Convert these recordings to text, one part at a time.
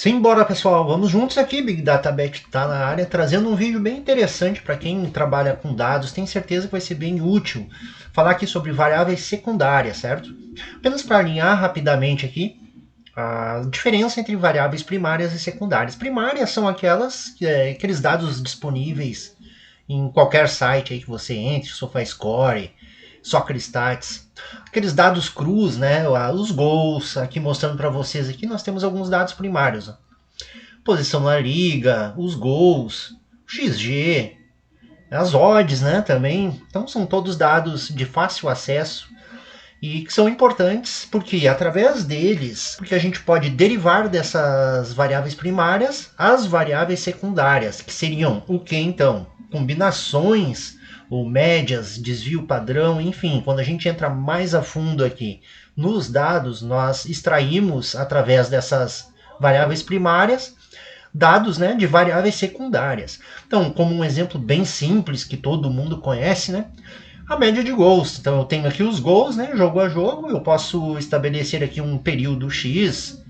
Simbora, pessoal, vamos juntos aqui. Big Data Bet está na área, trazendo um vídeo bem interessante para quem trabalha com dados. Tenho certeza que vai ser bem útil falar aqui sobre variáveis secundárias, certo? Apenas para alinhar rapidamente aqui a diferença entre variáveis primárias e secundárias. Primárias são aqueles dados disponíveis em qualquer site aí que você entre, SofaScore, SoccerStats, aqueles dados crus, né? Os gols, aqui mostrando para vocês aqui, nós temos alguns dados primários. Posição na liga, os gols, XG, as odds, né, também. Então são todos dados de fácil acesso e que são importantes porque através deles, porque a gente pode derivar dessas variáveis primárias as variáveis secundárias, que seriam o que então? Combinações ou médias, desvio padrão, enfim, quando a gente entra mais a fundo aqui nos dados, nós extraímos através dessas variáveis primárias dados, né, de variáveis secundárias. Então, como um exemplo bem simples que todo mundo conhece, né, a média de gols. Então eu tenho aqui os gols, né, jogo a jogo, eu posso estabelecer aqui um período X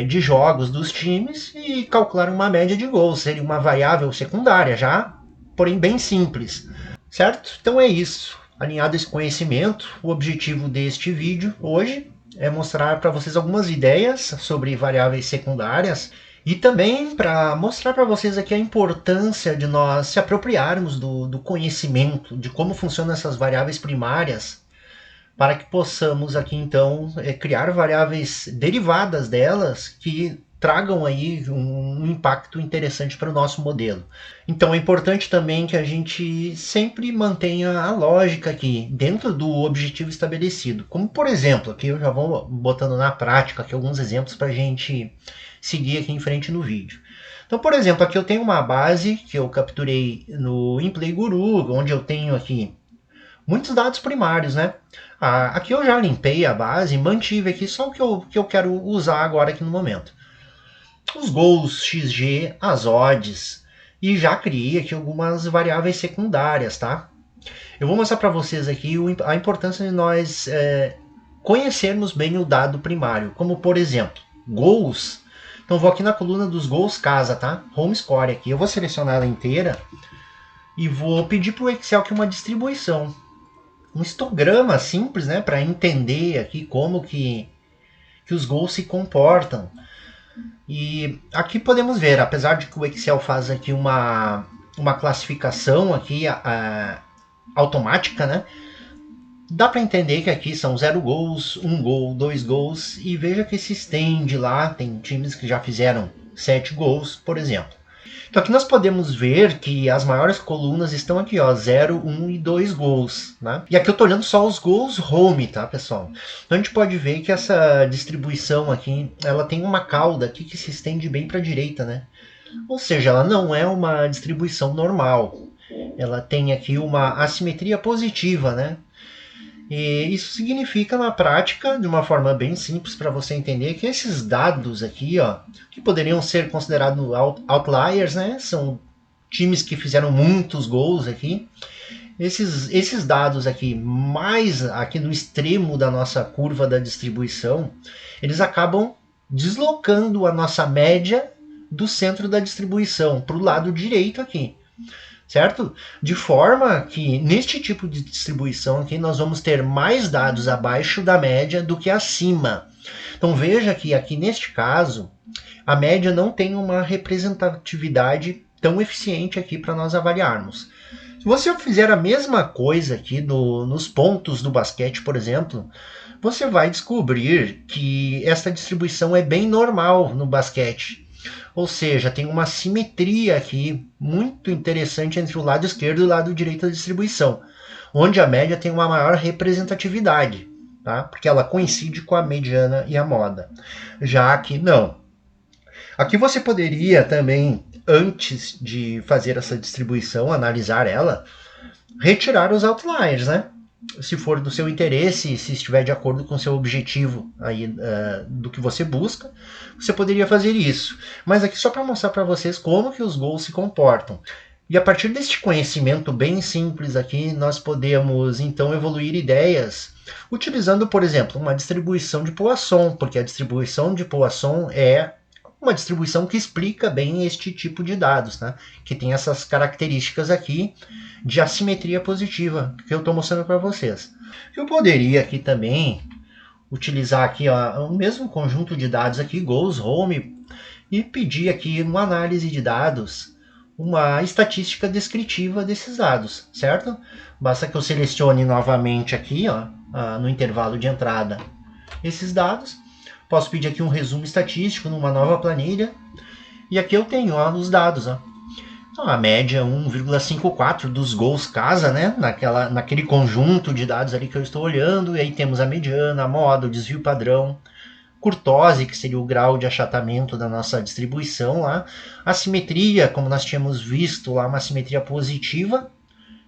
de jogos dos times e calcular uma média de gols. Seria uma variável secundária já, porém bem simples, certo? Então é isso. Alinhado esse conhecimento, o objetivo deste vídeo hoje é mostrar para vocês algumas ideias sobre variáveis secundárias e também para mostrar para vocês aqui a importância de nós se apropriarmos do conhecimento de como funcionam essas variáveis primárias para que possamos aqui então criar variáveis derivadas delas que tragam aí um impacto interessante para o nosso modelo. Então é importante também que a gente sempre mantenha a lógica aqui dentro do objetivo estabelecido. Como por exemplo, aqui eu já vou botando na prática aqui alguns exemplos para a gente seguir aqui em frente no vídeo. Então, por exemplo, aqui eu tenho uma base que eu capturei no InPlay Guru, onde eu tenho aqui muitos dados primários, né? Aqui eu já limpei a base, mantive aqui só o que eu quero usar agora aqui no momento. Os gols, XG, as odds, e já criei aqui algumas variáveis secundárias, tá? Eu vou mostrar para vocês aqui a importância de nós conhecermos bem o dado primário, como por exemplo, gols. Então vou aqui na coluna dos gols casa, tá? Home score aqui, eu vou selecionar ela inteira e vou pedir para o Excel aqui uma distribuição. Um histograma simples, né, para entender aqui como que os gols se comportam. E aqui podemos ver, apesar de que o Excel faz aqui uma classificação aqui automática, né, dá para entender que aqui são 0 gols, 1 gol, 2 gols, e veja que se estende lá, tem times que já fizeram 7 gols, por exemplo. Então aqui nós podemos ver que as maiores colunas estão aqui, ó, 0, 1 e 2 gols, né? E aqui eu estou olhando só os gols home, tá, pessoal? Então a gente pode ver que essa distribuição aqui, ela tem uma cauda aqui que se estende bem para a direita, né? Ou seja, ela não é uma distribuição normal. Ela tem aqui uma assimetria positiva, né? E isso significa na prática, de uma forma bem simples para você entender, que esses dados aqui, ó, que poderiam ser considerados outliers, né, são times que fizeram muitos gols aqui. Esses dados aqui, mais aqui no extremo da nossa curva da distribuição, eles acabam deslocando a nossa média do centro da distribuição para o lado direito aqui. Certo? De forma que neste tipo de distribuição aqui nós vamos ter mais dados abaixo da média do que acima. Então veja que aqui neste caso a média não tem uma representatividade tão eficiente aqui para nós avaliarmos. Se você fizer a mesma coisa aqui nos pontos do basquete, por exemplo, você vai descobrir que essa distribuição é bem normal no basquete. Ou seja, tem uma simetria aqui muito interessante entre o lado esquerdo e o lado direito da distribuição, onde a média tem uma maior representatividade, tá? Porque ela coincide com a mediana e a moda. Já aqui não. Aqui você poderia também, antes de fazer essa distribuição, analisar ela, retirar os outliers, né? Se for do seu interesse, se estiver de acordo com o seu objetivo aí, do que você busca, você poderia fazer isso. Mas aqui só para mostrar para vocês como que os gols se comportam. E a partir deste conhecimento bem simples aqui, nós podemos então evoluir ideias utilizando, por exemplo, uma distribuição de Poisson, porque a distribuição de Poisson é uma distribuição que explica bem este tipo de dados, né? Que tem essas características aqui de assimetria positiva que eu estou mostrando para vocês. Eu poderia aqui também utilizar aqui ó, o mesmo conjunto de dados aqui, goals, home, e pedir aqui uma análise de dados, uma estatística descritiva desses dados, certo? Basta que eu selecione novamente aqui, ó, no intervalo de entrada, esses dados. Posso pedir aqui um resumo estatístico numa nova planilha. E aqui eu tenho ó, os dados. Ó. Então, a média 1,54 dos gols casa, né? Naquele conjunto de dados ali que eu estou olhando. E aí temos a mediana, a moda, o desvio padrão, curtose, que seria o grau de achatamento da nossa distribuição lá. A simetria, como nós tínhamos visto lá, uma simetria positiva,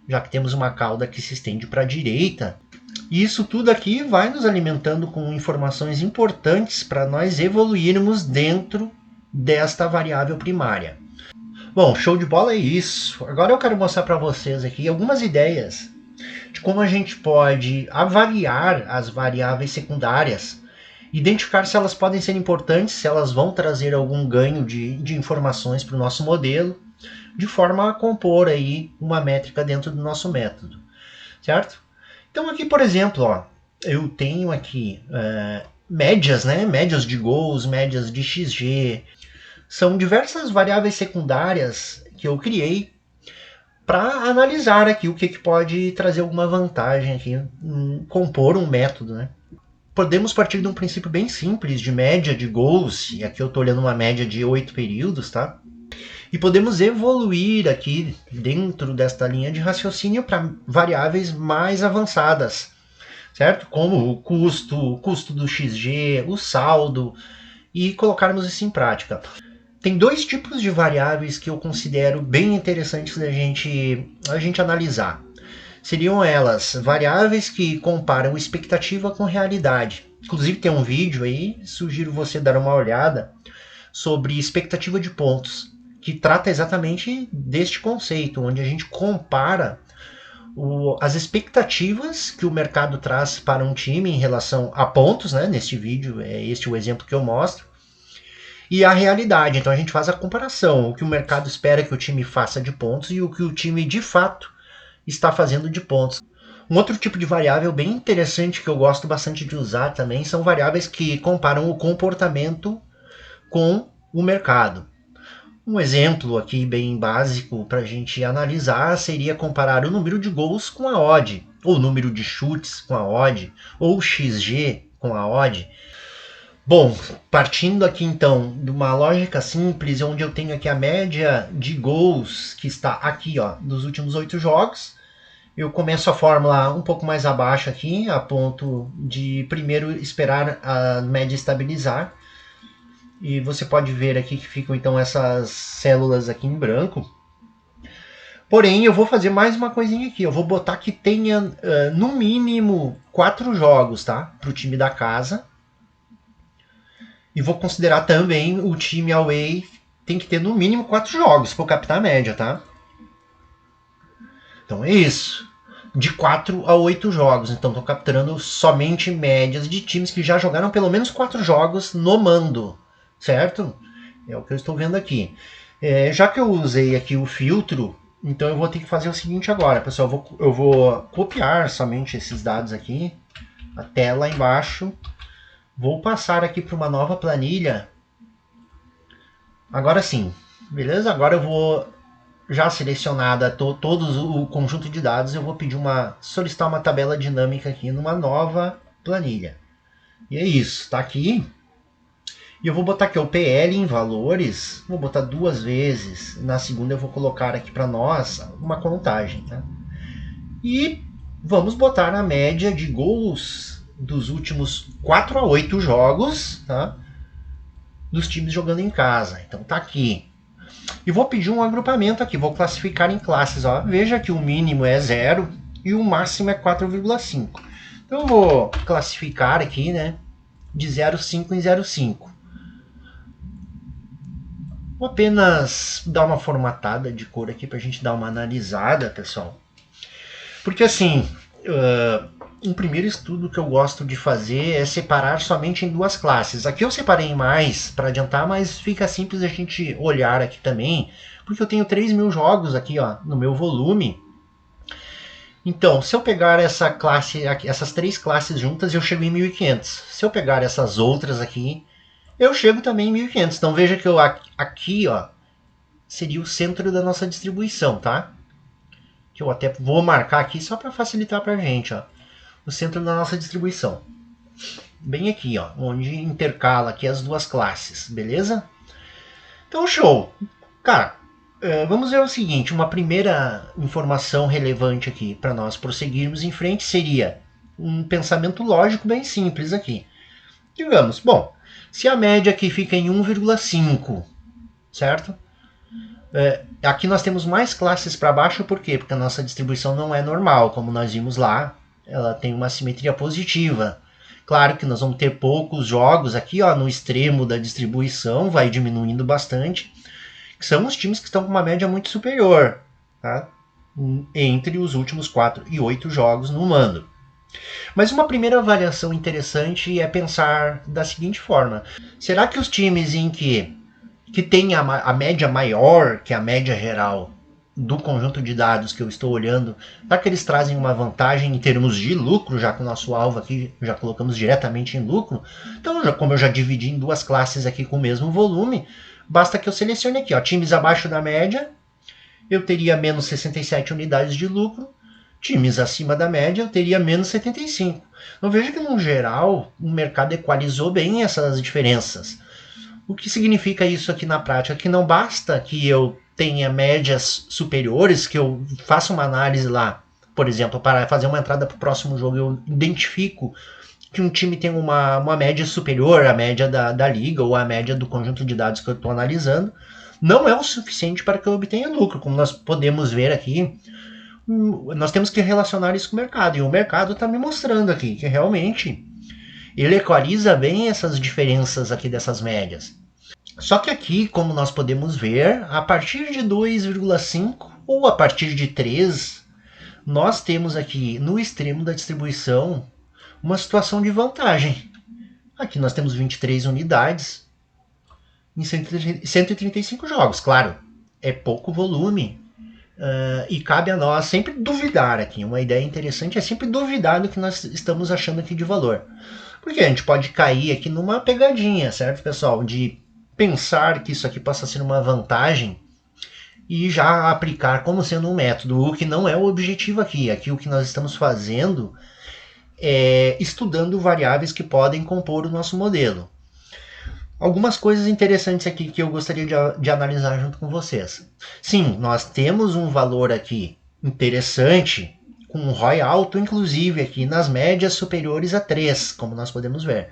já que temos uma cauda que se estende para a direita. E isso tudo aqui vai nos alimentando com informações importantes para nós evoluirmos dentro desta variável primária. Bom, show de bola é isso. Agora eu quero mostrar para vocês aqui algumas ideias de como a gente pode avaliar as variáveis secundárias, identificar se elas podem ser importantes, se elas vão trazer algum ganho de informações para o nosso modelo, de forma a compor aí uma métrica dentro do nosso método, certo? Então aqui, por exemplo, ó, eu tenho aqui médias, né? Médias de gols, médias de XG. São diversas variáveis secundárias que eu criei para analisar aqui o que pode trazer alguma vantagem aqui, compor um método, né? Podemos partir de um princípio bem simples de média de gols, e aqui eu estou olhando uma média de 8 períodos, tá? E podemos evoluir aqui dentro desta linha de raciocínio para variáveis mais avançadas, certo? Como o custo do XG, o saldo, e colocarmos isso em prática. Tem dois tipos de variáveis que eu considero bem interessantes da gente analisar. Seriam elas variáveis que comparam expectativa com realidade. Inclusive tem um vídeo aí, sugiro você dar uma olhada, sobre expectativa de pontos, que trata exatamente deste conceito, onde a gente compara as expectativas que o mercado traz para um time em relação a pontos, né? Neste vídeo é este o exemplo que eu mostro, e a realidade. Então a gente faz a comparação, o que o mercado espera que o time faça de pontos e o que o time de fato está fazendo de pontos. Um outro tipo de variável bem interessante que eu gosto bastante de usar também são variáveis que comparam o comportamento com o mercado. Um exemplo aqui bem básico para a gente analisar seria comparar o número de gols com a odd, ou o número de chutes com a odd, ou o XG com a odd. Bom, partindo aqui então de uma lógica simples, onde eu tenho aqui a média de gols que está aqui ó, dos últimos 8 jogos, eu começo a fórmula um pouco mais abaixo aqui, a ponto de primeiro esperar a média estabilizar. E você pode ver aqui que ficam então essas células aqui em branco. Porém, eu vou fazer mais uma coisinha aqui. Eu vou botar que tenha no mínimo 4 jogos, tá? Para o time da casa. E vou considerar também o time away tem que ter no mínimo 4 jogos para captar a média, tá? Então é isso. De 4 a 8 jogos. Então estou capturando somente médias de times que já jogaram pelo menos 4 jogos no mando. Certo? É o que eu estou vendo aqui. Já que eu usei aqui o filtro, então eu vou ter que fazer o seguinte agora, pessoal. Eu vou copiar somente esses dados aqui, até lá embaixo. Vou passar aqui para uma nova planilha. Agora sim, beleza? Agora eu vou, já selecionada todo o conjunto de dados, eu vou pedir solicitar uma tabela dinâmica aqui numa nova planilha. E é isso, tá aqui. E eu vou botar aqui o PL em valores, vou botar 2 vezes. Na segunda eu vou colocar aqui para nós uma contagem. Tá? E vamos botar a média de gols dos últimos 4 a 8 jogos, tá? Dos times jogando em casa. Então tá aqui. E vou pedir um agrupamento aqui, vou classificar em classes. Ó. Veja que o mínimo é 0 e o máximo é 4,5. Então eu vou classificar aqui, né, de 0,5 em 0,5. Vou apenas dar uma formatada de cor aqui para a gente dar uma analisada, pessoal. Porque assim, Um primeiro estudo que eu gosto de fazer é separar somente em duas classes. Aqui eu separei mais para adiantar, mas fica simples a gente olhar aqui também, porque eu tenho 3.000 jogos aqui, ó, no meu volume. Então, se eu pegar essa classe, essas três classes juntas, eu chego em 1.500. Se eu pegar essas outras aqui, eu chego também em 1.500. Então veja que eu aqui, ó, seria o centro da nossa distribuição, tá? Que eu até vou marcar aqui só para facilitar para a gente, ó. O centro da nossa distribuição. Bem aqui, ó, onde intercala aqui as duas classes, beleza? Então, show! Cara, vamos ver o seguinte, uma primeira informação relevante aqui para nós prosseguirmos em frente seria um pensamento lógico bem simples aqui. Digamos, bom, se a média aqui fica em 1,5, certo? Aqui nós temos mais classes para baixo, por quê? Porque a nossa distribuição não é normal, como nós vimos lá, ela tem uma simetria positiva. Claro que nós vamos ter poucos jogos aqui, ó, no extremo da distribuição, vai diminuindo bastante, que são os times que estão com uma média muito superior, tá? Entre os últimos 4 e 8 jogos no mando. Mas uma primeira avaliação interessante é pensar da seguinte forma: será que os times em que tem a média maior que a média geral do conjunto de dados que eu estou olhando, será que eles trazem uma vantagem em termos de lucro, já que o nosso alvo aqui já colocamos diretamente em lucro? Então, como eu já dividi em duas classes aqui com o mesmo volume, basta que eu selecione aqui, ó, times abaixo da média, eu teria menos 67 unidades de lucro, times acima da média, eu teria menos 75. Então veja que, no geral, o mercado equalizou bem essas diferenças. O que significa isso aqui na prática? Que não basta que eu tenha médias superiores, que eu faça uma análise lá, por exemplo, para fazer uma entrada para o próximo jogo, eu identifico que um time tem uma média superior à média da liga ou à média do conjunto de dados que eu estou analisando, não é o suficiente para que eu obtenha lucro. Como nós podemos ver aqui, nós temos que relacionar isso com o mercado, e o mercado está me mostrando aqui que realmente ele equaliza bem essas diferenças aqui dessas médias. Só que aqui, como nós podemos ver, a partir de 2,5 ou a partir de 3, nós temos aqui no extremo da distribuição uma situação de vantagem. Aqui nós temos 23 unidades em 135 jogos. Claro, é pouco volume e cabe a nós sempre duvidar aqui. Uma ideia interessante é sempre duvidar do que nós estamos achando aqui de valor. Porque a gente pode cair aqui numa pegadinha, certo, pessoal? De pensar que isso aqui possa ser uma vantagem e já aplicar como sendo um método, o que não é o objetivo aqui. Aqui o que nós estamos fazendo é estudando variáveis que podem compor o nosso modelo. Algumas coisas interessantes aqui que eu gostaria de analisar junto com vocês. Sim, nós temos um valor aqui interessante, com um ROI alto, inclusive aqui nas médias superiores a 3, como nós podemos ver.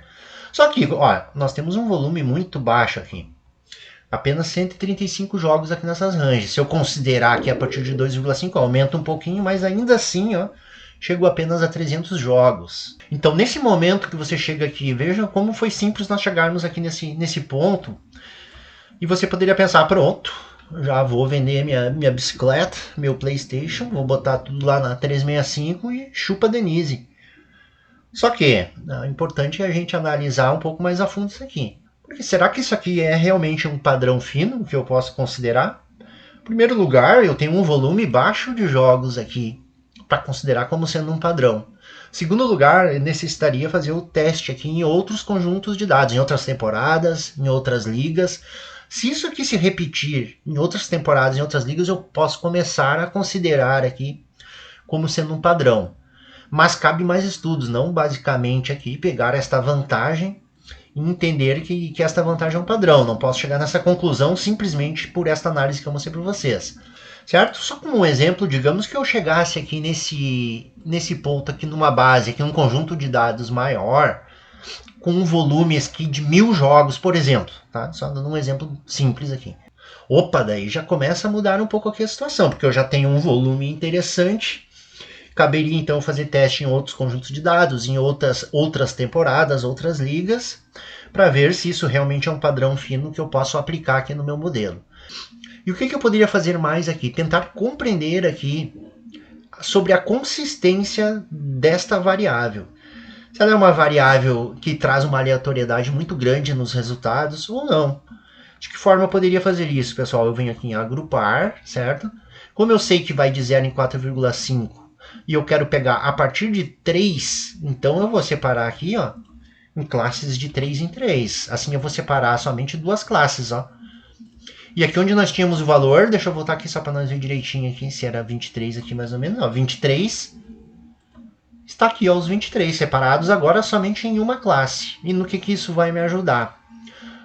Só que, ó, nós temos um volume muito baixo aqui. Apenas 135 jogos aqui nessas ranges. Se eu considerar que a partir de 2,5 aumenta um pouquinho, mas ainda assim, ó, chego apenas a 300 jogos. Então, nesse momento que você chega aqui, veja como foi simples nós chegarmos aqui nesse ponto. E você poderia pensar, pronto, já vou vender minha bicicleta, meu PlayStation, vou botar tudo lá na 365 e chupa Denise. Só que é importante a gente analisar um pouco mais a fundo isso aqui. Porque será que isso aqui é realmente um padrão fino que eu posso considerar? Em primeiro lugar, eu tenho um volume baixo de jogos aqui para considerar como sendo um padrão. Em segundo lugar, eu necessitaria fazer o teste aqui em outros conjuntos de dados, em outras temporadas, em outras ligas. Se isso aqui se repetir em outras temporadas, em outras ligas, eu posso começar a considerar aqui como sendo um padrão. Mas cabe mais estudos, não basicamente aqui pegar esta vantagem e entender que esta vantagem é um padrão. Não posso chegar nessa conclusão simplesmente por esta análise que eu mostrei para vocês. Certo? Só como um exemplo, digamos que eu chegasse aqui nesse ponto aqui numa base, aqui num conjunto de dados maior, com um volume aqui de 1.000 jogos, por exemplo. Tá? Só dando um exemplo simples aqui. Opa, daí já começa a mudar um pouco aqui a situação, porque eu já tenho um volume interessante. Caberia então fazer teste em outros conjuntos de dados, em outras temporadas, outras ligas, para ver se isso realmente é um padrão fino que eu posso aplicar aqui no meu modelo. E o que eu poderia fazer mais aqui? Tentar compreender aqui sobre a consistência desta variável. Se ela é uma variável que traz uma aleatoriedade muito grande nos resultados ou não. De que forma eu poderia fazer isso, pessoal? Eu venho aqui em agrupar, certo? Como eu sei que vai de 0 em 4,5 e eu quero pegar a partir de 3, então eu vou separar aqui, ó, em classes de 3 em 3. Assim eu vou separar somente duas classes, ó. E aqui onde nós tínhamos o valor, deixa eu voltar aqui só para nós ver direitinho aqui, se era 23 aqui mais ou menos, ó, 23 está aqui, ó, os 23 separados agora somente em uma classe. E no que isso vai me ajudar?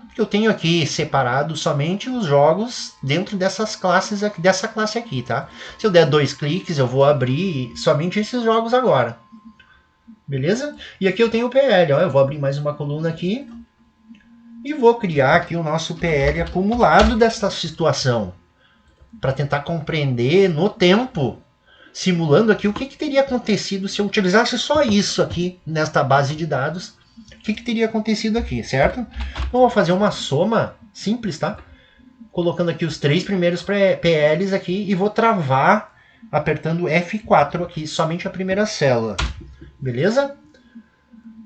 Porque eu tenho aqui separado somente os jogos dentro dessas classes aqui, dessa classe aqui, tá? Se eu der 2 cliques, eu vou abrir somente esses jogos agora. Beleza? E aqui eu tenho o PL, ó, eu vou abrir mais uma coluna aqui e vou criar aqui o nosso PL acumulado desta situação, para tentar compreender no tempo, simulando aqui o que teria acontecido se eu utilizasse só isso aqui nesta base de dados. O que teria acontecido aqui, certo? Então, vou fazer uma soma simples, tá? Colocando aqui os 3 primeiros PLs aqui e vou travar apertando F4 aqui, somente a primeira célula. Beleza?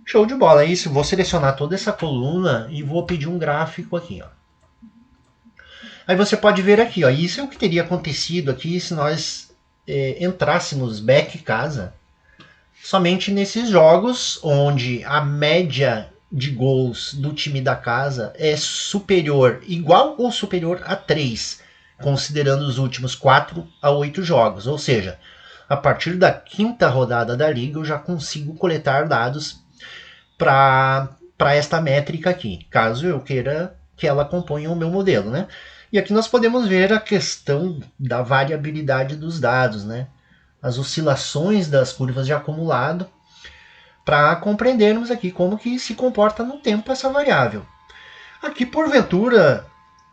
Show de bola, é isso. Vou selecionar toda essa coluna e vou pedir um gráfico aqui, ó. Aí você pode ver aqui, ó, isso é o que teria acontecido aqui se nós entrássemos back casa somente nesses jogos onde a média de gols do time da casa é superior, igual ou superior a 3, considerando os últimos 4 a 8 jogos. Ou seja, a partir da 5ª rodada da liga eu já consigo coletar dados para esta métrica aqui, caso eu queira que ela componha o meu modelo, né? E aqui nós podemos ver a questão da variabilidade dos dados, né? As oscilações das curvas de acumulado, para compreendermos aqui como que se comporta no tempo essa variável. Aqui, porventura,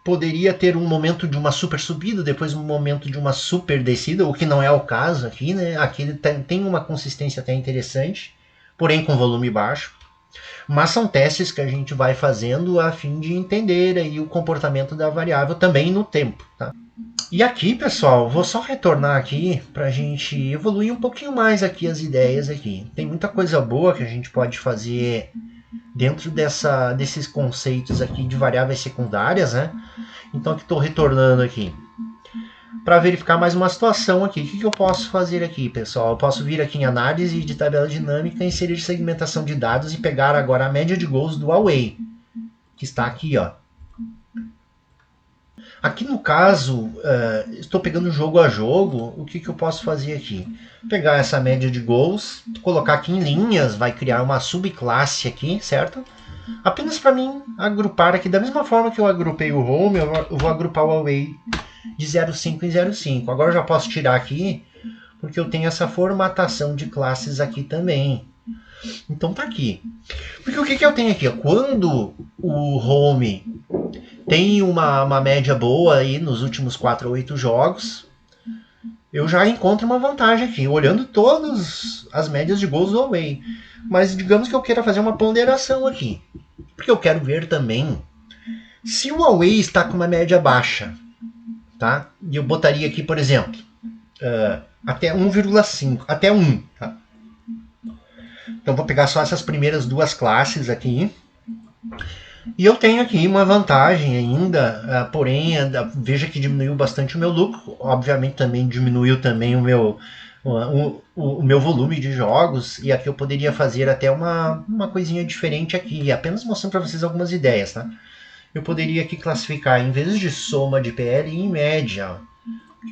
poderia ter um momento de uma super subida, depois um momento de uma super descida, o que não é o caso aqui, né? Aqui ele tem uma consistência até interessante, porém com volume baixo. Mas são testes que a gente vai fazendo a fim de entender aí o comportamento da variável também no tempo, tá? E aqui, pessoal, vou só retornar aqui para a gente evoluir um pouquinho mais aqui as ideias aqui. Tem muita coisa boa que a gente pode fazer dentro desses conceitos aqui de variáveis secundárias, né? Então aqui estou retornando aqui para verificar mais uma situação aqui. O que eu posso fazer aqui, pessoal? Eu posso vir aqui em análise de tabela dinâmica, inserir segmentação de dados e pegar agora a média de gols do away, que está aqui, ó. Aqui no caso, estou pegando jogo a jogo, o que eu posso fazer aqui? Pegar essa média de gols, colocar aqui em linhas, vai criar uma subclasse aqui, certo? Apenas para mim agrupar aqui, da mesma forma que eu agrupei o home, eu vou agrupar o away de 0,5 em 0,5. Agora eu já posso tirar aqui, porque eu tenho essa formatação de classes aqui também. Então tá aqui. Porque o que eu tenho aqui? Quando o home tem uma média boa aí nos últimos 4 ou 8 jogos, eu já encontro uma vantagem aqui, olhando todas as médias de gols do away. Mas digamos que eu queira fazer uma ponderação aqui, porque eu quero ver também se o away está com uma média baixa, tá? E eu botaria aqui, por exemplo, até 1,5, até 1, tá? Então vou pegar só essas primeiras duas classes aqui. E eu tenho aqui uma vantagem ainda, porém, veja que diminuiu bastante o meu lucro. Obviamente também diminuiu também o meu volume de jogos. E aqui eu poderia fazer até uma coisinha diferente aqui, apenas mostrando para vocês algumas ideias, tá? Eu poderia aqui classificar, em vez de soma de PL, em média.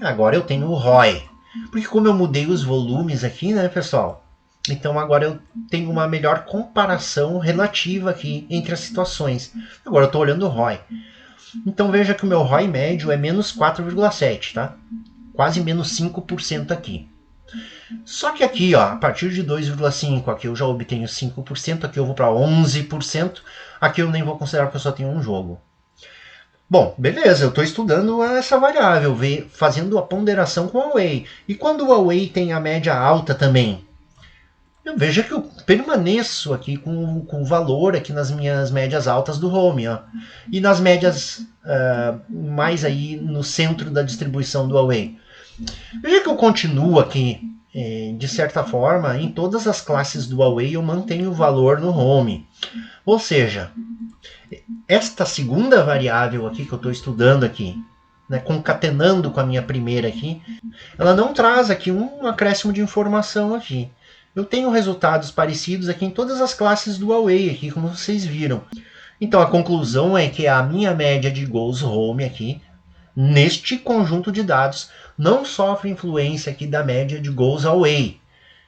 Agora eu tenho o ROI. Porque como eu mudei os volumes aqui, né, pessoal? Então agora eu tenho uma melhor comparação relativa aqui entre as situações. Agora eu estou olhando o ROI. Então veja que o meu ROI médio é menos 4,7, tá? Quase menos 5% aqui. Só que aqui, ó, a partir de 2,5, aqui eu já obtenho 5%, aqui eu vou para 11%, aqui eu nem vou considerar que eu só tenho um jogo. Bom, beleza, eu estou estudando essa variável, fazendo a ponderação com o away. E quando o away tem a média alta também? Eu vejo que eu permaneço aqui com o valor aqui nas minhas médias altas do home, ó. E nas médias mais aí no centro da distribuição do away. Veja que eu continuo aqui de certa forma, em todas as classes do Away eu mantenho o valor no home. Ou seja, esta segunda variável aqui que eu estou estudando aqui, né, concatenando com a minha primeira aqui, ela não traz aqui um acréscimo de informação aqui. Eu tenho resultados parecidos aqui em todas as classes do Away, aqui, como vocês viram. Então a conclusão é que a minha média de goals home aqui, neste conjunto de dados, não sofre influência aqui da média de goals away.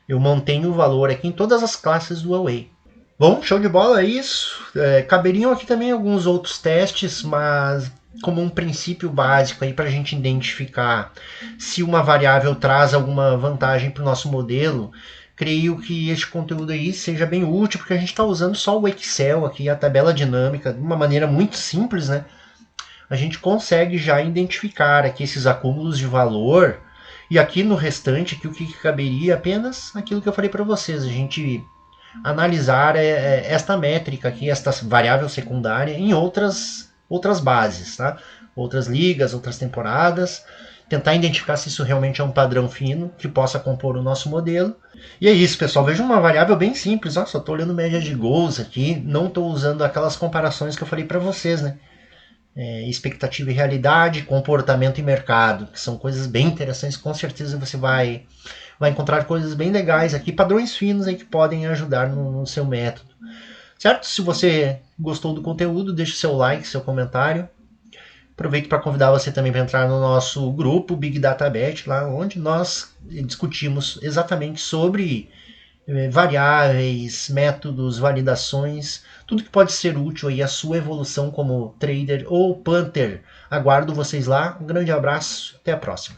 Eu mantenho o valor aqui em todas as classes do away. Bom, show de bola, é isso. Caberiam aqui também alguns outros testes, mas como um princípio básico aí para a gente identificar se uma variável traz alguma vantagem para o nosso modelo, creio que este conteúdo aí seja bem útil, porque a gente está usando só o Excel aqui, a tabela dinâmica, de uma maneira muito simples, né? A gente consegue já identificar aqui esses acúmulos de valor, e aqui no restante, aqui, o que caberia apenas aquilo que eu falei para vocês, a gente analisar esta métrica aqui, esta variável secundária em outras bases, tá? Outras ligas, outras temporadas, tentar identificar se isso realmente é um padrão fino que possa compor o nosso modelo. E é isso, pessoal. Veja uma variável bem simples. Só estou olhando média de gols aqui. Não estou usando aquelas comparações que eu falei para vocês, né? Expectativa e realidade, comportamento e mercado, que são coisas bem interessantes. Com certeza você vai encontrar coisas bem legais aqui, padrões finos aí que podem ajudar no seu método. Certo? Se você gostou do conteúdo, deixe seu like, seu comentário. Aproveito para convidar você também para entrar no nosso grupo Big Data Bet, lá onde nós discutimos exatamente sobre variáveis, métodos, validações, tudo que pode ser útil aí à sua evolução como trader ou punter. Aguardo vocês lá. Um grande abraço, até a próxima.